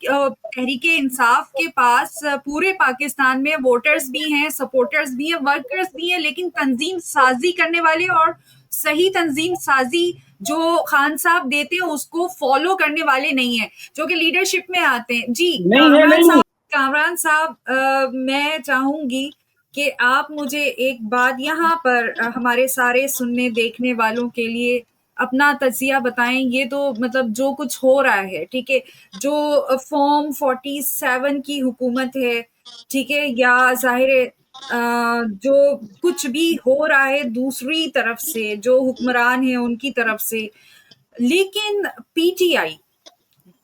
तहरीके इंसाफ के पास पूरे पाकिस्तान में वोटर्स भी हैं, सपोर्टर्स भी हैं, वर्कर्स भी हैं, लेकिन तंजीम साजी करने वाले और सही तंजीम साजी जो खान साहब देते हैं उसको फॉलो करने वाले नहीं है, जो कि लीडरशिप में आते हैं। जी नहीं है, नहीं। कामरान साहब, मैं चाहूंगी कि आप मुझे एक बात यहाँ पर हमारे सारे सुनने देखने वालों के लिए अपना तजिया बताएं। ये तो मतलब जो कुछ हो रहा है, ठीक है, जो फॉर्म 47 की हुकूमत है, ठीक है, या जाहिर है जो कुछ भी हो रहा है दूसरी तरफ से जो हुक्मरान है उनकी तरफ से, लेकिन पीटीआई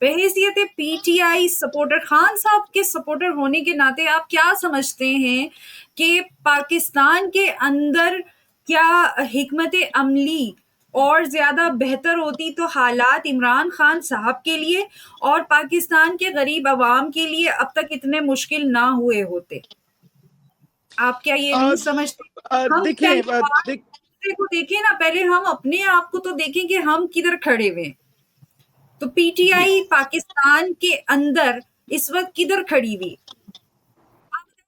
बहैसियत पीटीआई सपोर्टर, खान साहब के सपोर्टर होने के नाते आप क्या समझते हैं कि पाकिस्तान के अंदर क्या हिकमत अमली और ज्यादा बेहतर होती तो हालात इमरान खान साहब के लिए और पाकिस्तान के गरीब अवाम के लिए अब तक इतने मुश्किल ना हुए होते? आप क्या ये नहीं समझते? हम देखिए, पहले दूसरे को देखें ना, पहले हम अपने आप को तो देखें कि हम किधर खड़े हुए हैं। तो जी, पीटीआई पाकिस्तान के अंदर इस वक्त किधर खड़ी हुई?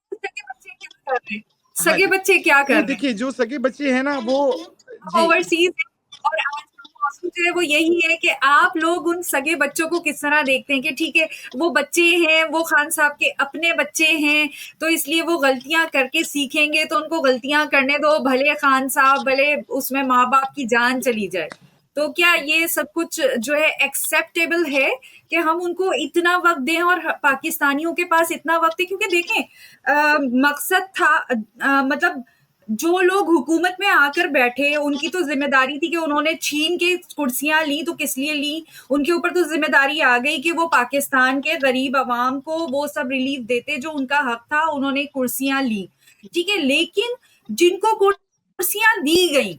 सगे बच्चे क्या कर रहे हैं? हाँ सगे जी। बच्चे क्या नहीं, कर रहे हैं? देखिए, जो सगे बच्चे हैं ना वो, जी, ओवरसीज है। और आज का मौसम जो है वो यही है कि आप लोग उन सगे बच्चों को किस तरह देखते हैं कि ठीक है वो बच्चे हैं, वो खान साहब के अपने बच्चे हैं, तो इसलिए वो गलतियां करके सीखेंगे तो उनको गलतियां करने दो, भले खान साहब, भले उसमें माँ बाप की जान चली जाए। तो क्या ये सब कुछ जो है एक्सेप्टेबल है कि हम उनको इतना वक्त दें और पाकिस्तानियों के पास इतना वक्त है? क्योंकि देखें मकसद था मतलब जो लोग हुकूमत में आकर बैठे उनकी तो जिम्मेदारी थी कि उन्होंने छीन के कुर्सियां ली, तो किस लिए ली? उनके ऊपर तो जिम्मेदारी आ गई कि वो पाकिस्तान के गरीब अवाम को वो सब रिलीफ देते जो उनका हक था, उन्होंने कुर्सियां ली, ठीक है, लेकिन जिनको कुर्सियां दी गई,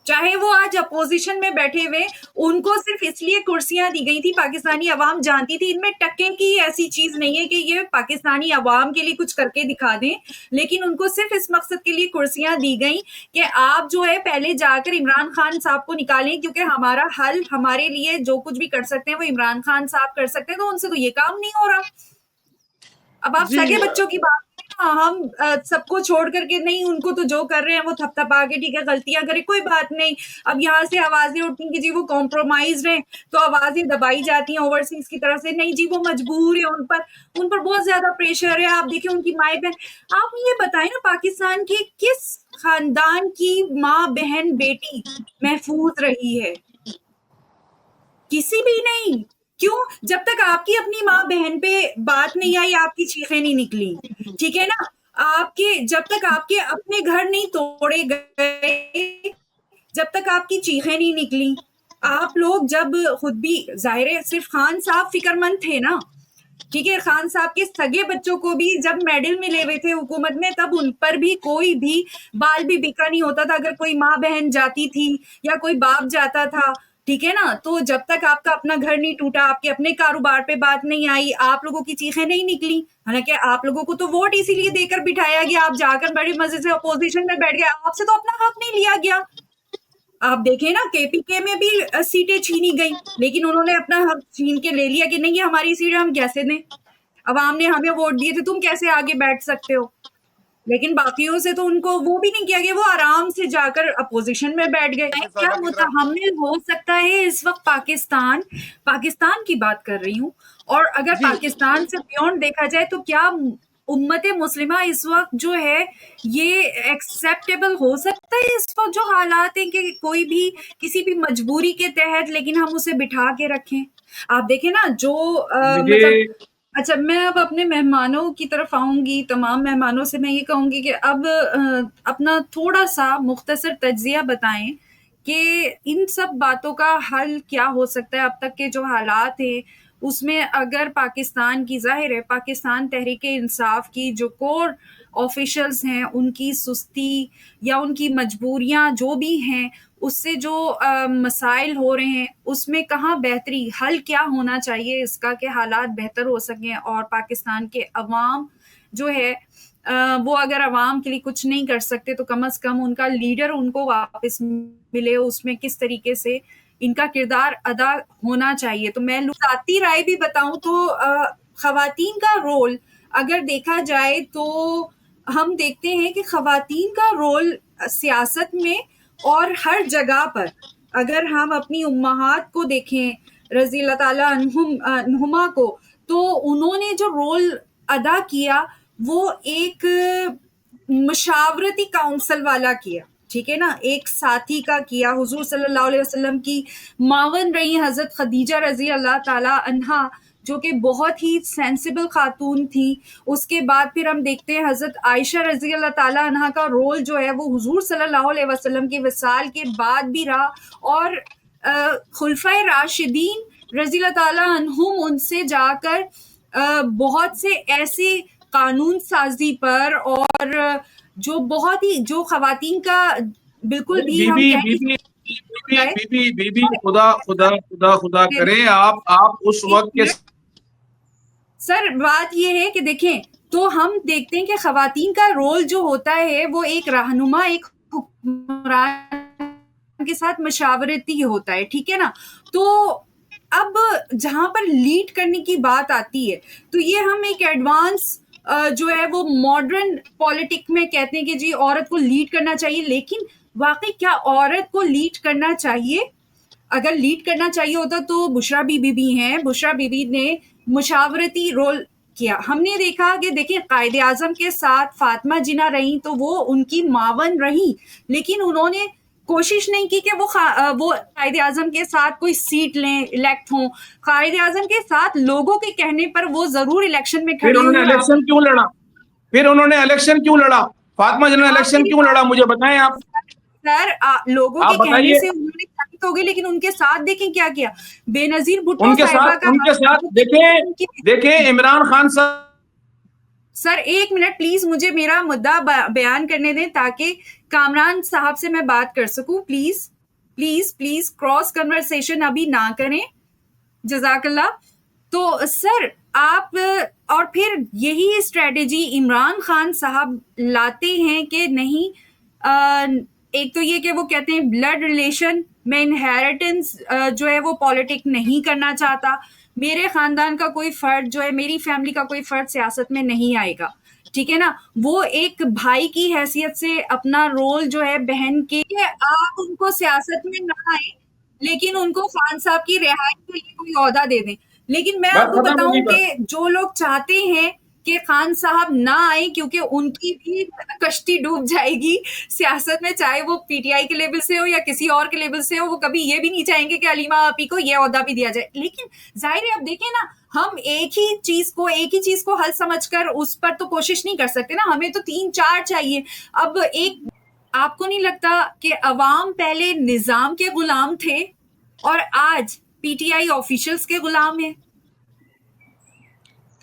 चाहे वो आज अपोजिशन में बैठे हुए, उनको सिर्फ इसलिए कुर्सियां दी गई थी, पाकिस्तानी अवाम जानती थी इनमें टक्के की ऐसी चीज नहीं है कि ये पाकिस्तानी अवाम के लिए कुछ करके दिखा दें, लेकिन उनको सिर्फ इस मकसद के लिए कुर्सियां दी गई कि आप जो है पहले जाकर इमरान खान साहब को निकालें, क्योंकि हमारा हल, हमारे लिए जो कुछ भी कर सकते हैं वो इमरान खान साहब कर सकते हैं, तो उनसे तो ये काम नहीं हो रहा। अब आप जी, सगे बच्चों की बात करें ना, हम सबको छोड़ करके नहीं, उनको तो जो कर रहे हैं वो थपथपा के ठीक है, गलतियां करें कोई बात नहीं। अब यहाँ से आवाजें उठती कि जी वो कॉम्प्रोमाइज हैं, तो आवाजें दबाई जाती हैं ओवरसीज की तरफ से, नहीं जी वो मजबूर है, उन पर बहुत ज्यादा प्रेशर है। आप देखिए उनकी माए बहन, आप ये बताएं ना पाकिस्तान की किस खानदान की माँ बहन बेटी महफूज रही है? किसी भी नहीं। क्यों? जब तक आपकी अपनी माँ बहन पे बात नहीं आई, आपकी चीखें नहीं निकली, ठीक है ना? आपके जब तक आपके अपने घर नहीं तोड़े गए, जब तक आपकी चीखें नहीं निकली, आप लोग जब खुद भी, जाहिर है सिर्फ खान साहब फिक्रमंद थे ना, ठीक है, खान साहब के सगे बच्चों को भी जब मेडल मिले हुए थे हुकूमत में, तब उन पर भी कोई भी बाल भी बिका नहीं होता था अगर कोई माँ बहन जाती थी या कोई बाप जाता था, ठीक है ना? तो जब तक आपका अपना घर नहीं टूटा, आपके अपने कारोबार पे बात नहीं आई, आप लोगों की चीखें नहीं निकली, हालांकि आप लोगों को तो वोट इसीलिए देकर बिठाया गया, आप जाकर बड़े मजे से अपोजिशन में बैठ गए, आपसे तो अपना हक नहीं लिया गया। आप देखें ना केपीके में भी सीटें छीनी गई, लेकिन उन्होंने अपना हक छीन के ले लिया कि नहीं ये हमारी सीट है, हम कैसे दें, अवाम ने हमें वोट दिए थे, तुम कैसे आगे बैठ सकते हो? लेकिन बाकियों से तो उनको वो भी नहीं किया गया, वो आराम से जाकर अपोजिशन में बैठ गए। क्या मुतहम्मिल हो सकता है इस वक्त पाकिस्तान, पाकिस्तान की बात कर रही हूँ, और अगर जी, पाकिस्तान से बियॉन्ड देखा जाए तो क्या उम्मत मुस्लिमा इस वक्त जो है ये एक्सेप्टेबल हो सकता है इस वक्त जो हालात हैं कि कोई भी किसी भी मजबूरी के तहत, लेकिन हम उसे बिठा के रखें? आप देखें ना जो मुझे मतलब, अच्छा मैं अब अपने मेहमानों की तरफ आऊंगी, तमाम मेहमानों से मैं ये कहूंगी कि अब अपना थोड़ा सा मुख्तसर तज्जिया बताएं कि इन सब बातों का हल क्या हो सकता है। अब तक के जो हालात हैं उसमें अगर पाकिस्तान की, जाहिर है पाकिस्तान तहरीक इंसाफ की जो कोर ऑफिशियल्स हैं उनकी सुस्ती या उनकी मजबूरियां जो भी हैं, उससे जो मसाइल हो रहे हैं उसमें कहाँ बेहतरी, हल क्या होना चाहिए इसका कि हालात बेहतर हो सकें और पाकिस्तान के अवाम जो है वो अगर अवाम के लिए कुछ नहीं कर सकते तो कम से कम उनका लीडर उनको वापस मिले, उसमें किस तरीके से इनका किरदार अदा होना चाहिए। तो मैं ज़ाती राय भी बताऊँ तो ख़वातीन का रोल अगर देखा जाए तो हम देखते हैं कि ख़वातीन का रोल सियासत में और हर जगह पर, अगर हम अपनी उम्माहात को देखें रज़ी अल्लाह ताला अन्हुमा को, तो उन्होंने जो रोल अदा किया वो एक मशावरती काउंसिल वाला किया, ठीक है ना, एक साथी का किया। हुजूर सल्लल्लाहु अलैहि वसल्लम की मावन रही हज़रत खदीजा रज़ी अल्लाह ताला अन्हा, जो कि बहुत ही सेंसिबल खातून थी। उसके बाद फिर हम देखते हैं हज़रत आयशा रज़ी अल्लाह ताला अन्हा का रोल जो है वो हुजूर सल्लल्लाहु अलैहि वसल्लम की विसाल के बाद भी रहा, और खुलफाए राशिदीन रज़ी अल्लाह ताला अन्हुम उनसे जाकर बहुत से ऐसे कानून साजी पर, और जो बहुत ही जो ख़वातीन का बिल्कुल भी हम बीबी कह नहीं बीबी बीबी सकते। बीबी बीबी खुदा खुदा खुदा खुदा करे आप उस वक्त के सर बात ये है कि देखें, तो हम देखते हैं कि ख़वातीन का रोल जो होता है वो एक रहनुमा, एक हुक्मरान के साथ मशावरती होता है, ठीक है ना। तो अब जहाँ पर लीड करने की बात आती है, तो ये हम एक एडवांस जो है वो मॉडर्न पॉलिटिक में कहते हैं कि जी औरत को लीड करना चाहिए, लेकिन वाकई क्या औरत को लीड करना चाहिए? अगर लीड करना चाहिए होता तो बुशरा बीबी भी हैं। बुशरा बीबी ने मुशावरती रोल किया। हमने देखा कि देखिए कायद आजम के साथ फातिमा जिना रही तो वो उनकी मावन रही, लेकिन उन्होंने कोशिश नहीं की कि वो कायद आजम के साथ कोई सीट लें, इलेक्ट हों। कायद आजम के साथ लोगों के कहने पर वो जरूर इलेक्शन में फिर खड़ी उन्होंने हुई। इलेक्शन क्यों लड़ा? फिर उन्होंने इलेक्शन क्यों लड़ा? फातिमा जिन्ना इलेक्शन क्यों लड़ा, मुझे बताएं आप। सर लोगों आप के कहने बताइए। से उन्होंने खरीद हो गई, लेकिन उनके साथ देखें क्या किया। बेनजीर भुट्टो उनके साहिबा साथ का उनके साथ देखें देखें इमरान खान साहब। सर एक मिनट प्लीज, मुझे मेरा मुद्दा बयान करने दें ताकि कामरान साहब से मैं बात कर सकूं। Please please please cross conversation अभी ना करें, जजाकल्ला। तो सर आप और फिर यही स्ट्रेटेजी इमरान खान साहब लाते हैं कि नहीं। एक तो ये कि वो कहते हैं ब्लड रिलेशन में इनहेरिटेंस जो है वो पॉलिटिक नहीं करना चाहता। मेरे खानदान का कोई फर्द जो है, मेरी फैमिली का कोई फर्द सियासत में नहीं आएगा, ठीक है ना। वो एक भाई की हैसियत से अपना रोल जो है बहन के, आप उनको सियासत में ना आए, लेकिन उनको खान साहब की रिहाई के लिए कोई ओहदा दे दें। लेकिन मैं बात आपको खत्म होगी बताऊं बस। कि जो लोग चाहते हैं कि खान साहब ना आए क्योंकि उनकी भी कश्ती डूब जाएगी सियासत में, चाहे वो पीटीआई के लेवल से हो या किसी और के लेवल से हो, वो कभी ये भी नहीं चाहेंगे कि अलीमा आपी को ये ओहदा भी दिया जाए। लेकिन जाहिर है अब देखें ना, हम एक ही चीज को हल समझकर उस पर तो कोशिश नहीं कर सकते ना, हमें तो 3-4 चाहिए। अब एक आपको नहीं लगता कि अवाम पहले निजाम के गुलाम थे और आज पीटीआई ऑफिशियल्स के गुलाम है?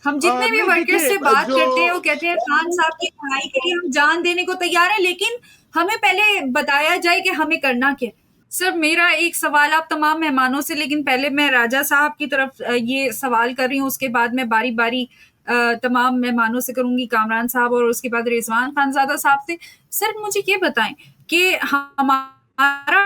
हम जितने भी नहीं वर्कर्स देखिए से बात जो करते हैं वो कहते हैं खान साहब की पढ़ाई के लिए हम जान देने को तैयार हैं, लेकिन हमें पहले बताया जाए कि हमें करना क्या। सर मेरा एक सवाल आप तमाम मेहमानों से, लेकिन पहले मैं राजा साहब की तरफ ये सवाल कर रही हूँ, उसके बाद मैं बारी बारी तमाम मेहमानों से करूंगी, कामरान साहब और उसके बाद रिजवान खानजादा साहब से। सर मुझे ये बताएं कि हमारा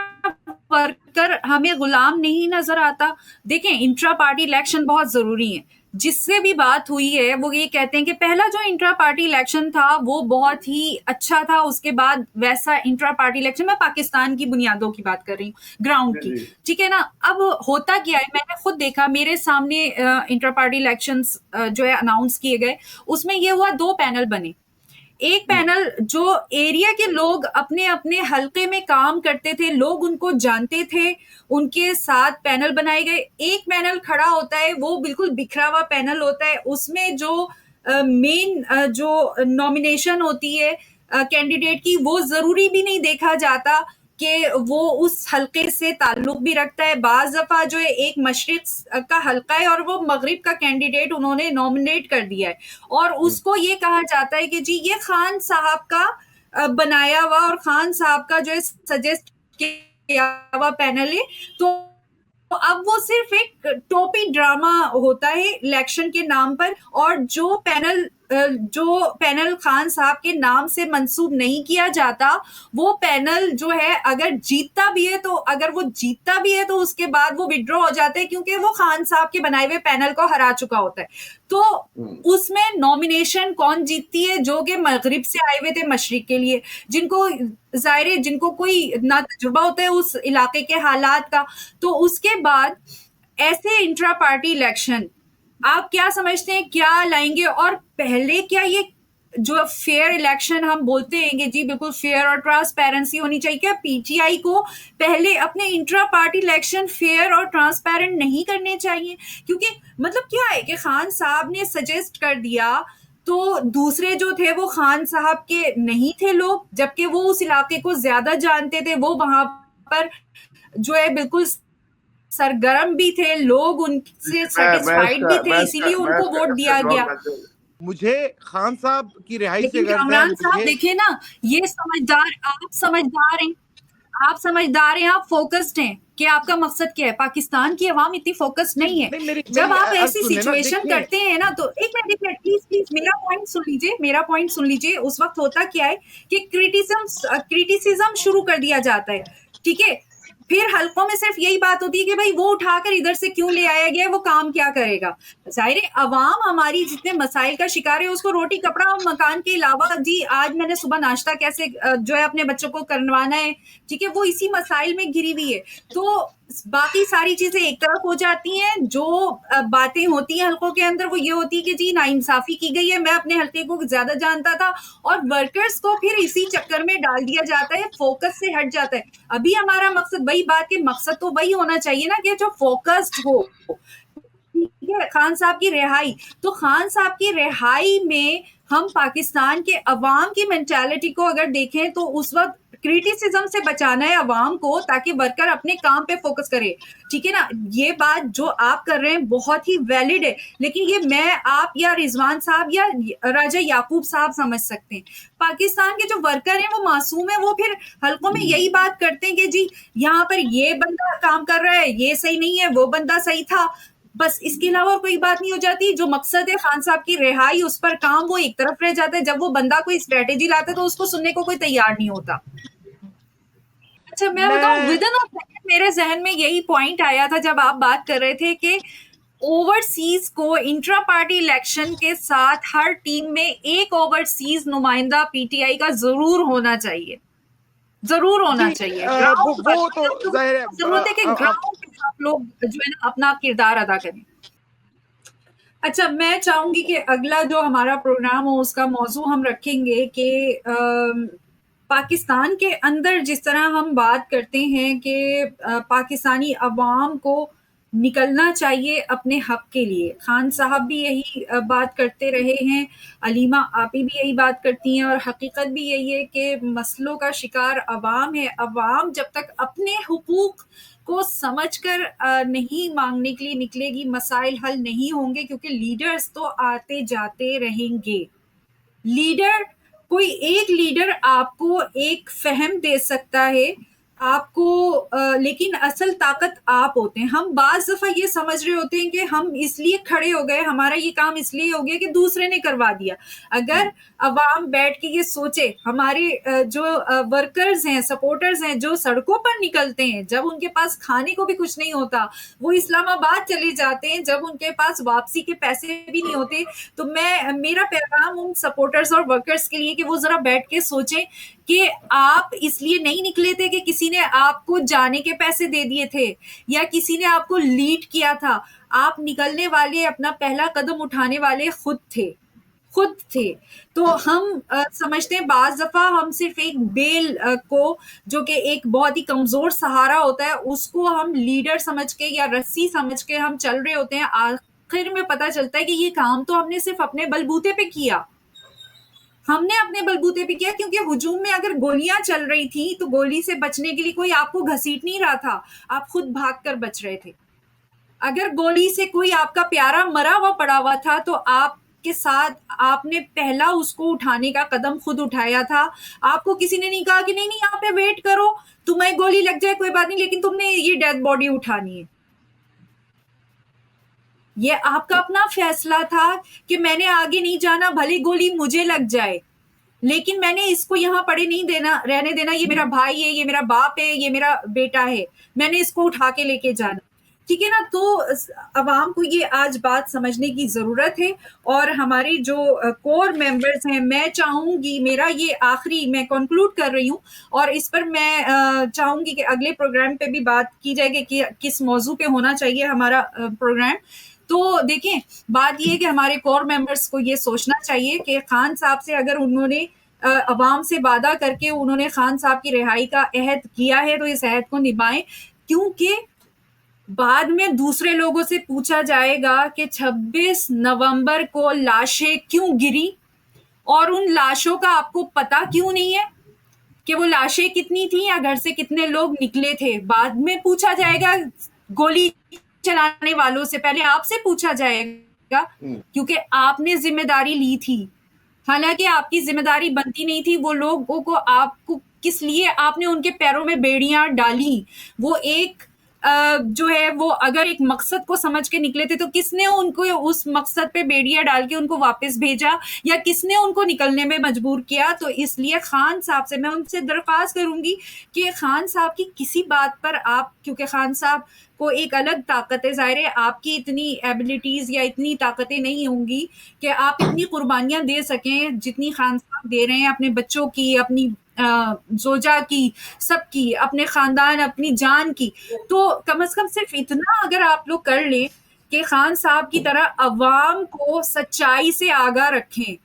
वर्कर हमें गुलाम नहीं नजर आता। देखें इंट्रा पार्टी इलेक्शन बहुत जरूरी है। जिससे भी बात हुई है वो ये कहते हैं कि पहला जो इंट्रा पार्टी इलेक्शन था वो बहुत ही अच्छा था, उसके बाद वैसा इंट्रा पार्टी इलेक्शन, मैं पाकिस्तान की बुनियादों की बात कर रही हूँ, ग्राउंड की, ठीक है ना। अब होता क्या है, मैंने खुद देखा, मेरे सामने इंट्रा पार्टी इलेक्शंस जो है अनाउंस किए गए, उसमें ये हुआ 2 पैनल बने। एक पैनल जो एरिया के लोग अपने अपने हलके में काम करते थे, लोग उनको जानते थे, उनके साथ पैनल बनाए गए। एक पैनल खड़ा होता है वो बिल्कुल बिखरा हुआ पैनल होता है, उसमें जो मेन जो नॉमिनेशन होती है कैंडिडेट की, वो जरूरी भी नहीं देखा जाता कि वो उस हलके से ताल्लुक भी रखता है। बाज दफा जो है एक मशरिक का हलका है और वो मगरिब का कैंडिडेट उन्होंने नॉमिनेट कर दिया है, और उसको ये कहा जाता है कि जी ये खान साहब का बनाया हुआ और खान साहब का जो है सजेस्ट किया हुआ पैनल है। तो अब वो सिर्फ एक टोपी ड्रामा होता है इलेक्शन के नाम पर, और जो पैनल जो पैनल खान साहब के नाम से मंसूब नहीं किया जाता, वो पैनल जो है अगर जीतता भी है तो उसके बाद वो विड्रॉ हो जाते हैं, क्योंकि वो खान साहब के बनाए हुए पैनल को हरा चुका होता है। तो उसमें नॉमिनेशन कौन जीतती है? जो कि मगरिब से आए हुए थे मशरिक के लिए, जिनको कोई ना तजुर्बा होता है उस इलाके के हालात का। तो उसके बाद ऐसे इंट्रा पार्टी इलेक्शन आप क्या समझते हैं क्या लाएंगे? और पहले क्या ये जो फेयर इलेक्शन हम बोलते हैं जी बिल्कुल फेयर और ट्रांसपेरेंसी होनी चाहिए, क्या पीटीआई को पहले अपने इंट्रा पार्टी इलेक्शन फेयर और ट्रांसपेरेंट नहीं करने चाहिए? क्योंकि मतलब क्या है कि खान साहब ने सजेस्ट कर दिया तो दूसरे जो थे वो खान साहब के नहीं थे लोग, जबकि वो उस इलाके को ज्यादा जानते थे, वो वहां पर जो है बिल्कुल सरगर्म भी थे, लोग उनसे सेटिस्फाइड भी थे, इसीलिए उनको वोट दिया गया। मुझे खान साहब की रिहाई से लेकिन गर्ज है। कामरान साहब देखिए ना, ये समझदार, आप समझदार हैं, आप फोकस्ड हैं कि आपका मकसद क्या है। पाकिस्तान की आवाम इतनी फोकस्ड नहीं है। जब आप ऐसी सिचुएशन करते हैं ना, तो एक मिनट प्लीज मेरा पॉइंट सुन लीजिए। उस वक्त होता क्या है कि क्रिटिसिज्म शुरू कर दिया जाता है, ठीक है। फिर हल्कों में सिर्फ यही बात होती है कि भाई वो उठाकर इधर से क्यों ले आया गया, वो काम क्या करेगा। जाहिर है अवाम हमारी जितने मसाइल का शिकार है, उसको रोटी कपड़ा और मकान के अलावा जी आज मैंने सुबह नाश्ता कैसे जो है अपने बच्चों को करवाना है, ठीक है, वो इसी मसाइल में घिरी हुई है। तो बाकी सारी चीजें एक तरफ हो जाती हैं। जो बातें होती हैं हल्कों के अंदर वो ये होती है कि जी नाइंसाफी की गई है, मैं अपने हल्के को ज्यादा जानता था, और वर्कर्स को फिर इसी चक्कर में डाल दिया जाता है, फोकस से हट जाता है। अभी हमारा मकसद वही बात के मकसद तो वही होना चाहिए ना कि जो फोकस्ड हो, ठीक है। खान साहब की रिहाई, तो खान साहब की रिहाई में हम पाकिस्तान के अवाम की मेंटालिटी को अगर देखें तो उस वक्त क्रिटिसिज्म से बचाना है अवाम को, ताकि वर्कर अपने काम पे फोकस करे, ठीक है ना। ये बात जो आप कर रहे हैं बहुत ही वैलिड है, लेकिन ये मैं, आप या रिजवान साहब या राजा याकूब साहब समझ सकते हैं। पाकिस्तान के जो वर्कर हैं वो मासूम है, वो फिर हल्कों में यही बात करते हैं कि जी यहाँ पर ये बंदा काम कर रहा है, ये सही नहीं है, वो बंदा सही था, बस इसके अलावा और कोई बात नहीं हो जाती। जो मकसद है खान साहब की रिहाई, उस पर काम वो एक तरफ रह जाता है। जब वो बंदा कोई स्ट्रेटेजी लाता है तो उसको सुनने को कोई तैयार नहीं होता। अच्छा मैं बताऊं, विद इन अ सेकंड मेरे जहन में यही पॉइंट आया था जब आप बात कर रहे थे कि ओवरसीज को इंट्रा पार्टी इलेक्शन के साथ हर टीम में एक ओवरसीज नुमाइंदा पीटीआई का जरूर होना चाहिए, जरूर होना चाहिए। वो तो जाहिर है जरूरत है कि ग्राउंड पे आप लोग जो है ना अपना किरदार अदा करें। अच्छा मैं चाहूंगी कि अगला जो हमारा प्रोग्राम हो उसका मौजू हम रखेंगे कि पाकिस्तान के अंदर जिस तरह हम बात करते हैं कि पाकिस्तानी अवाम को निकलना चाहिए अपने हक के लिए। खान साहब भी यही बात करते रहे हैं, अलीमा आपी भी यही बात करती हैं, और हकीकत भी यही है कि मसलों का शिकार अवाम है। अवाम जब तक अपने हुकूक को समझकर नहीं मांगने के लिए निकलेगी, मसाइल हल नहीं होंगे, क्योंकि लीडर्स तो आते जाते रहेंगे। लीडर, कोई एक लीडर आपको एक फहम दे सकता है आपको, लेकिन असल ताकत आप होते हैं। हम बाज दफा ये समझ रहे होते हैं कि हम इसलिए खड़े हो गए, हमारा ये काम इसलिए हो गया कि दूसरे ने करवा दिया। अगर अवाम बैठ के ये सोचे, हमारे जो वर्कर्स हैं, सपोर्टर्स हैं, जो सड़कों पर निकलते हैं, जब उनके पास खाने को भी कुछ नहीं होता, वो इस्लामाबाद चले जाते हैं जब उनके पास वापसी के पैसे भी नहीं होते, तो मेरा पैगाम उन सपोर्टर्स और वर्कर्स के लिए कि वो जरा बैठ के सोचें कि आप इसलिए नहीं निकले थे कि किसी ने आपको जाने के पैसे दे दिए थे या किसी ने आपको लीड किया था। आप निकलने वाले, अपना पहला कदम उठाने वाले खुद थे। तो हम समझते हैं बाज दफा हम सिर्फ एक बेल को, जो कि एक बहुत ही कमजोर सहारा होता है, उसको हम लीडर समझ के या रस्सी समझ के हम चल रहे होते हैं। आखिर में पता चलता है कि ये काम तो हमने सिर्फ अपने बलबूते पे किया, क्योंकि हुजूम में अगर गोलियां चल रही थी तो गोली से बचने के लिए कोई आपको घसीट नहीं रहा था, आप खुद भागकर बच रहे थे। अगर गोली से कोई आपका प्यारा मरा हुआ पड़ा हुआ था तो आपके साथ आपने पहला उसको उठाने का कदम खुद उठाया था। आपको किसी ने नहीं कहा कि नहीं यहाँ पे वेट करो, तुम्हें गोली लग जाए कोई बात नहीं, लेकिन तुमने ये डेड बॉडी उठानी है। ये आपका अपना फैसला था कि मैंने आगे नहीं जाना, भले गोली मुझे लग जाए, लेकिन मैंने इसको यहाँ पड़े नहीं देना, रहने देना। ये मेरा भाई है, ये मेरा बाप है, ये मेरा बेटा है, मैंने इसको उठा के लेके जाना। ठीक है ना? तो अवाम को ये आज बात समझने की ज़रूरत है। और हमारे जो कोर मेंबर्स हैं, मैं चाहूँगी, मेरा ये आखिरी, मैं कंक्लूड कर रही हूँ और इस पर मैं चाहूँगी कि अगले प्रोग्राम पे भी बात की जाएगी कि किस मौजू पे होना चाहिए हमारा प्रोग्राम। तो देखें, बात ये है कि हमारे कोर मेंबर्स को ये सोचना चाहिए कि खान साहब से अगर उन्होंने अवाम से वादा करके उन्होंने खान साहब की रिहाई का अहद किया है तो इस अहद को निभाएं, क्योंकि बाद में दूसरे लोगों से पूछा जाएगा कि 26 नवंबर को लाशें क्यों गिरी और उन लाशों का आपको पता क्यों नहीं है कि वो लाशें कितनी थी या घर से कितने लोग निकले थे। बाद में पूछा जाएगा गोली चलाने वालों से, पहले आपसे पूछा जाएगा क्योंकि आपने जिम्मेदारी ली थी। हालांकि आपकी जिम्मेदारी बनती नहीं थी, वो लोगों को आपको किस लिए आपने उनके पैरों में बेड़ियां डाली। वो एक जो है वो अगर एक मकसद को समझ के निकले थे तो किसने उनको उस मकसद पे बेड़ियां डाल के उनको वापस भेजा या किसने उनको निकलने में मजबूर किया। तो इसलिए खान साहब से मैं उनसे दरख्वास्त करूंगी कि खान साहब की किसी बात पर आप, क्योंकि खान साहब को एक अलग ताकत है, ज़ाहिर है आपकी इतनी एबिलिटीज़ या इतनी ताकतें नहीं होंगी कि आप इतनी कुर्बानियां दे सकें जितनी खान साहब दे रहे हैं, अपने बच्चों की, अपनी जोजा की, सबकी, अपने खानदान, अपनी जान की। तो कम से कम सिर्फ इतना अगर आप लोग कर लें कि खान साहब की तरह अवाम को सच्चाई से आगाह रखें,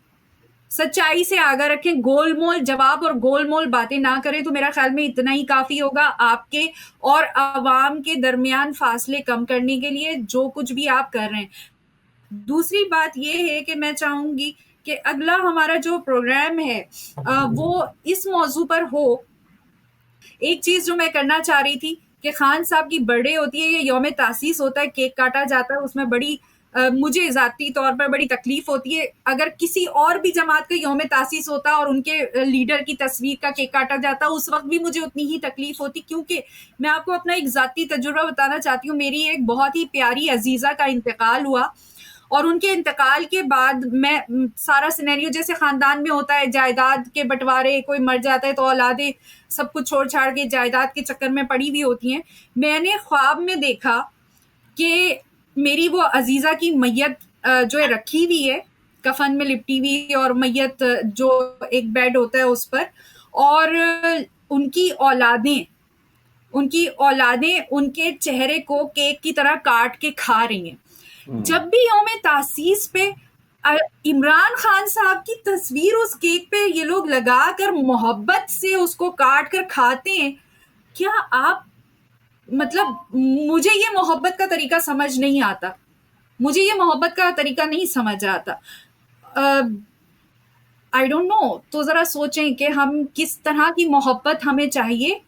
सच्चाई से आगाह रखें, गोलमोल जवाब और गोलमोल बातें ना करें, तो मेरा ख्याल में इतना ही काफ़ी होगा आपके और अवाम के दरमियान फासले कम करने के लिए, जो कुछ भी आप कर रहे हैं। दूसरी बात ये है कि मैं चाहूँगी कि अगला हमारा जो प्रोग्राम है वो इस मौजू पर हो। एक चीज़ जो मैं करना चाह रही थी कि खान साहब की बर्थडे होती है, ये यौम तासीस होता है, केक काटा जाता है, उसमें बड़ी मुझे ज़ाती तौर पर बड़ी तकलीफ होती है। अगर किसी और भी जमात का यौम तासीस होता और उनके लीडर की तस्वीर का केक काटा जाता, उस वक्त भी मुझे उतनी ही तकलीफ होती, क्योंकि मैं आपको अपना एक ज़ाती तजुर्बा बताना चाहती हूँ। मेरी एक बहुत ही प्यारी अजीज़ा का इंतकाल हुआ और उनके इंतकाल के बाद मैं सारा सिनेरियो जैसे ख़ानदान में होता है, जायदाद के बंटवारे, कोई मर जाता है तो औलादें सब कुछ छोड़ छाड़ के जायदाद के चक्कर में पड़ी हुई होती हैं। मैंने ख्वाब में देखा कि मेरी वो अजीज़ा की मैयत जो है रखी हुई है, कफन में लिपटी हुई, और मैयत जो एक बेड होता है उस पर, और उनकी औलादें उनके चेहरे को केक की तरह काट के खा रही हैं। जब भी यौम तासीस पे इमरान खान साहब की तस्वीर उस केक पे ये लोग लगाकर मोहब्बत से उसको काट कर खाते हैं, क्या आप, मतलब मुझे ये मोहब्बत का तरीका समझ नहीं आता, मुझे ये मोहब्बत का तरीका नहीं समझ आता। I don't know. तो ज़रा सोचें कि हम किस तरह की मोहब्बत हमें चाहिए,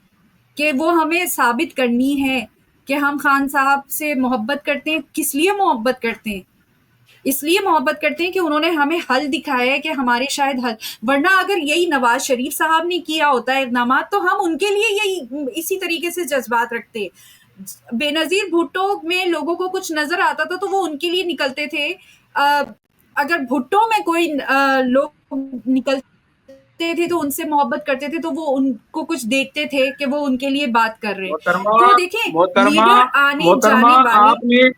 कि वो हमें साबित करनी है कि हम खान साहब से मोहब्बत करते हैं। किस लिए मोहब्बत करते हैं? इसलिए मोहब्बत करते हैं कि उन्होंने हमें हल दिखाया है कि हमारे शायद हल, वरना अगर यही नवाज शरीफ साहब ने किया होता है इक़दाम, तो हम उनके लिए यही इसी तरीके से जज्बात रखते। बेनज़ीर भुट्टो में लोगों को कुछ नज़र आता था तो वो उनके लिए निकलते थे। अगर भुट्टो में कोई लोग निकलते थे तो उनसे मोहब्बत करते थे, तो वो उनको कुछ देखते थे कि वो उनके लिए बात कर रहे हैं। तो देखें, लीडर आने जाने वाले, आपने